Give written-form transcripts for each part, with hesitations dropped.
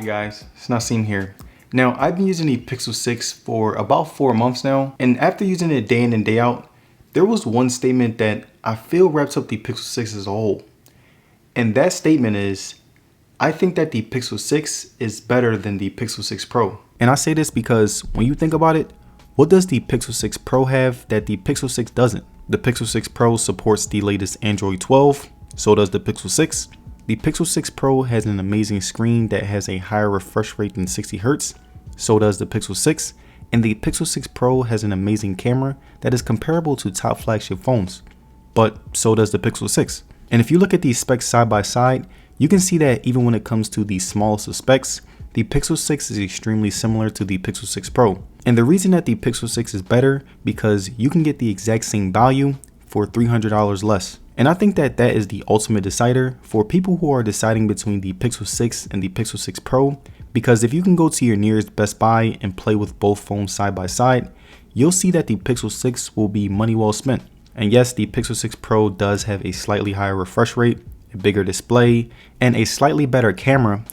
guys, it's Nasim here. Now I've been using the Pixel 6 for about 4 months now, and after using it day in and day out, there was one statement that I feel wraps up the Pixel 6 as a whole. And that statement is, I think that the Pixel 6 is better than the Pixel 6 Pro. And I say this because when you think about it, what does the Pixel 6 Pro have that the Pixel 6 doesn't? The Pixel 6 Pro supports the latest Android 12, so does the Pixel 6. The Pixel 6 Pro has an amazing screen that has a higher refresh rate than 60Hz, so does the Pixel 6. And the Pixel 6 Pro has an amazing camera that is comparable to top flagship phones, but so does the Pixel 6. And if you look at these specs side by side, you can see that even when it comes to the smallest of specs, the Pixel 6 is extremely similar to the Pixel 6 Pro. And the reason that the Pixel 6 is better because you can get the exact same value for $300 less. And I think that that is the ultimate decider for people who are deciding between the Pixel 6 and the Pixel 6 Pro, because if you can go to your nearest Best Buy and play with both phones side by side, you'll see that the Pixel 6 will be money well spent. And yes, the Pixel 6 Pro does have a slightly higher refresh rate, a bigger display, and a slightly better camera,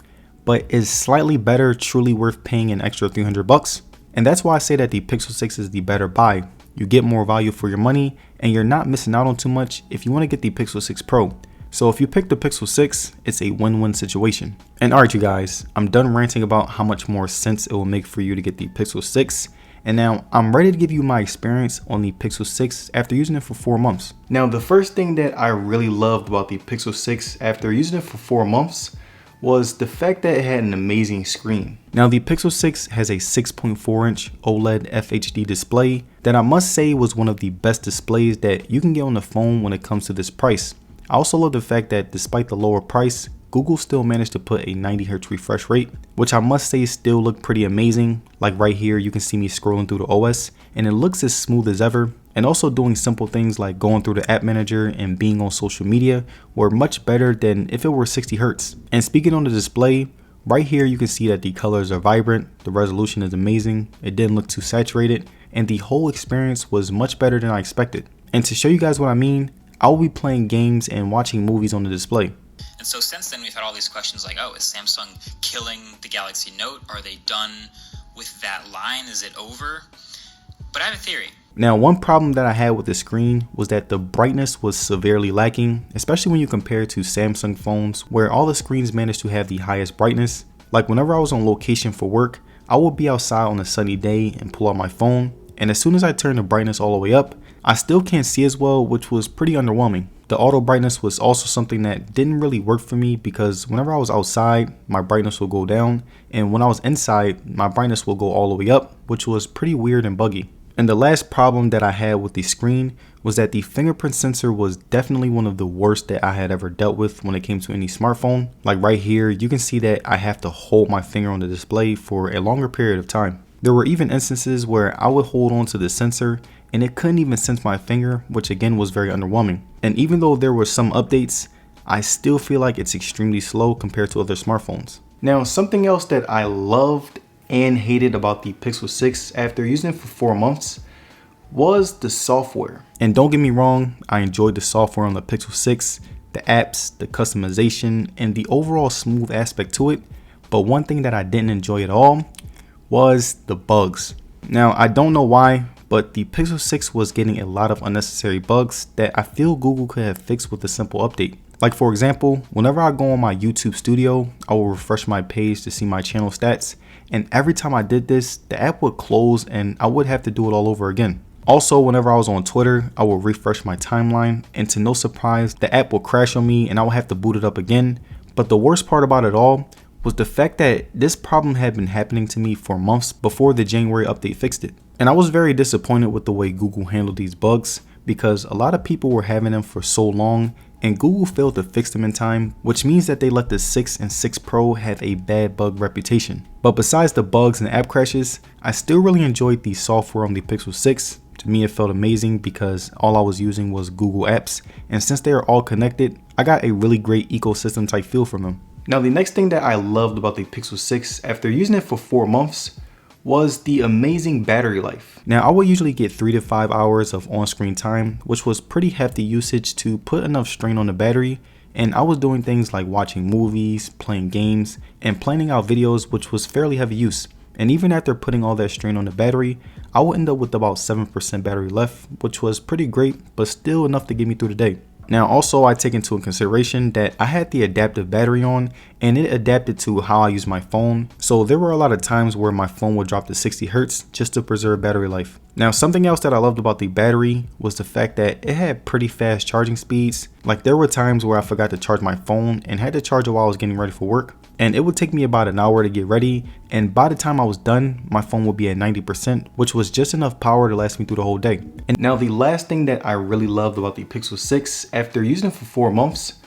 but is slightly better truly worth paying an extra $300? And that's why I say that the Pixel 6 is the better buy. You get more value for your money, and you're not missing out on too much if you want to get the Pixel 6 Pro. So if you pick the Pixel 6, it's a win-win situation. And alright you guys, I'm done ranting about how much more sense it will make for you to get the Pixel 6. And now I'm ready to give you my experience on the Pixel 6 after using it for 4 months. Now the first thing that I really loved about the Pixel 6 after using it for 4 months was the fact that it had an amazing screen. Now the Pixel 6 has a 6.4-inch OLED FHD display that I must say was one of the best displays that you can get on the phone when it comes to this price. I also love the fact that despite the lower price, Google still managed to put a 90Hz refresh rate, which I must say still looked pretty amazing. Like right here, you can see me scrolling through the OS and it looks as smooth as ever. And also doing simple things like going through the app manager and being on social media were much better than if it were 60Hz. And speaking on the display, right here you can see that the colors are vibrant, the resolution is amazing, it didn't look too saturated, and the whole experience was much better than I expected. And to show you guys what I mean, I will be playing games and watching movies on the display. And so since then we've had all these questions like, oh, is Samsung killing the Galaxy Note? Are they done with that line? Is it over? But I have a theory. Now, one problem that I had with the screen was that the brightness was severely lacking, especially when you compare it to Samsung phones where all the screens managed to have the highest brightness. Like whenever I was on location for work, I would be outside on a sunny day and pull out my phone, and as soon as I turn the brightness all the way up, I still can't see as well, which was pretty underwhelming. The auto brightness was also something that didn't really work for me because whenever I was outside, my brightness will go down, and when I was inside, my brightness will go all the way up, which was pretty weird and buggy. And the last problem that I had with the screen was that the fingerprint sensor was definitely one of the worst that I had ever dealt with when it came to any smartphone. Like right here, you can see that I have to hold my finger on the display for a longer period of time. There were even instances where I would hold on to the sensor and it couldn't even sense my finger, which again was very underwhelming. And even though there were some updates, I still feel like it's extremely slow compared to other smartphones. Now, something else that I loved and hated about the Pixel 6 after using it for 4 months was the software. And don't get me wrong, I enjoyed the software on the Pixel 6, the apps, the customization, and the overall smooth aspect to it. But one thing that I didn't enjoy at all was the bugs. Now, I don't know why, but the Pixel 6 was getting a lot of unnecessary bugs that I feel Google could have fixed with a simple update. Like for example, whenever I go on my YouTube studio, I will refresh my page to see my channel stats, and every time I did this, the app would close and I would have to do it all over again. Also, whenever I was on Twitter, I would refresh my timeline, and to no surprise, the app would crash on me and I would have to boot it up again. But the worst part about it all was the fact that this problem had been happening to me for months before the January update fixed it. And I was very disappointed with the way Google handled these bugs because a lot of people were having them for so long and Google failed to fix them in time, which means that they let the 6 and 6 Pro have a bad bug reputation. But besides the bugs and app crashes, I still really enjoyed the software on the Pixel 6. To me, it felt amazing because all I was using was Google apps, and since they are all connected, I got a really great ecosystem type feel from them. Now, the next thing that I loved about the Pixel 6 after using it for 4 months was the amazing battery life. Now, I would usually get 3 to 5 hours of on-screen time, which was pretty hefty usage to put enough strain on the battery, and I was doing things like watching movies, playing games, and planning out videos, which was fairly heavy use. And even after putting all that strain on the battery, I would end up with about 7% battery left, which was pretty great, but still enough to get me through the day. Now also, I take into consideration that I had the adaptive battery on and it adapted to how I use my phone. So there were a lot of times where my phone would drop to 60 Hertz just to preserve battery life. Now something else that I loved about the battery was the fact that it had pretty fast charging speeds. Like there were times where I forgot to charge my phone and had to charge it while I was getting ready for work. And it would take me about an hour to get ready, and by the time I was done, my phone would be at 90%, which was just enough power to last me through the whole day. And now the last thing that I really loved about the Pixel 6 after using it for 4 months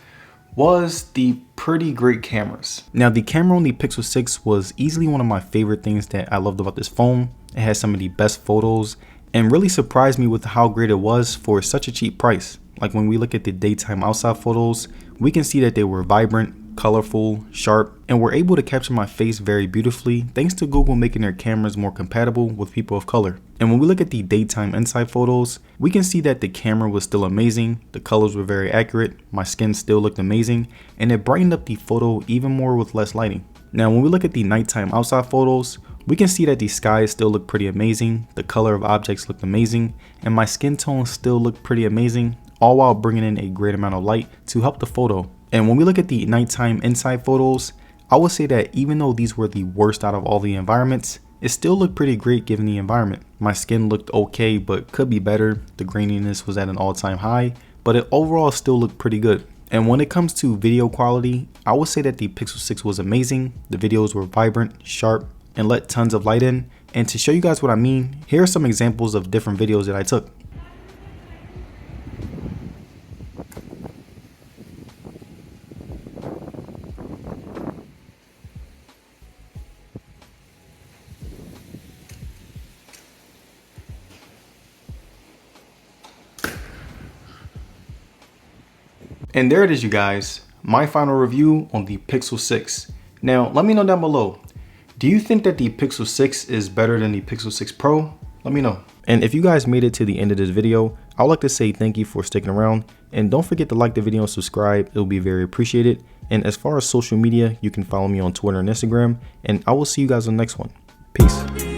was the pretty great cameras. Now the camera on the Pixel 6 was easily one of my favorite things that I loved about this phone. It had some of the best photos and really surprised me with how great it was for such a cheap price. Like when we look at the daytime outside photos, we can see that they were vibrant, colorful, sharp, and were able to capture my face very beautifully thanks to Google making their cameras more compatible with people of color. And when we look at the daytime inside photos, we can see that the camera was still amazing, the colors were very accurate, my skin still looked amazing, and it brightened up the photo even more with less lighting. Now when we look at the nighttime outside photos, we can see that the skies still look pretty amazing, the color of objects looked amazing, and my skin tone still looked pretty amazing, all while bringing in a great amount of light to help the photo. And when we look at the nighttime inside photos, I would say that even though these were the worst out of all the environments, it still looked pretty great given the environment. My skin looked okay, but could be better. The graininess was at an all-time high, but it overall still looked pretty good. And when it comes to video quality, I would say that the Pixel 6 was amazing. The videos were vibrant, sharp, and let tons of light in. And to show you guys what I mean, here are some examples of different videos that I took. And there it is, you guys, my final review on the Pixel 6. Now, let me know down below, do you think that the Pixel 6 is better than the Pixel 6 Pro? Let me know. And if you guys made it to the end of this video, I would like to say thank you for sticking around. And don't forget to like the video and subscribe, it will be very appreciated. And as far as social media, you can follow me on Twitter and Instagram. And I will see you guys on the next one. Peace.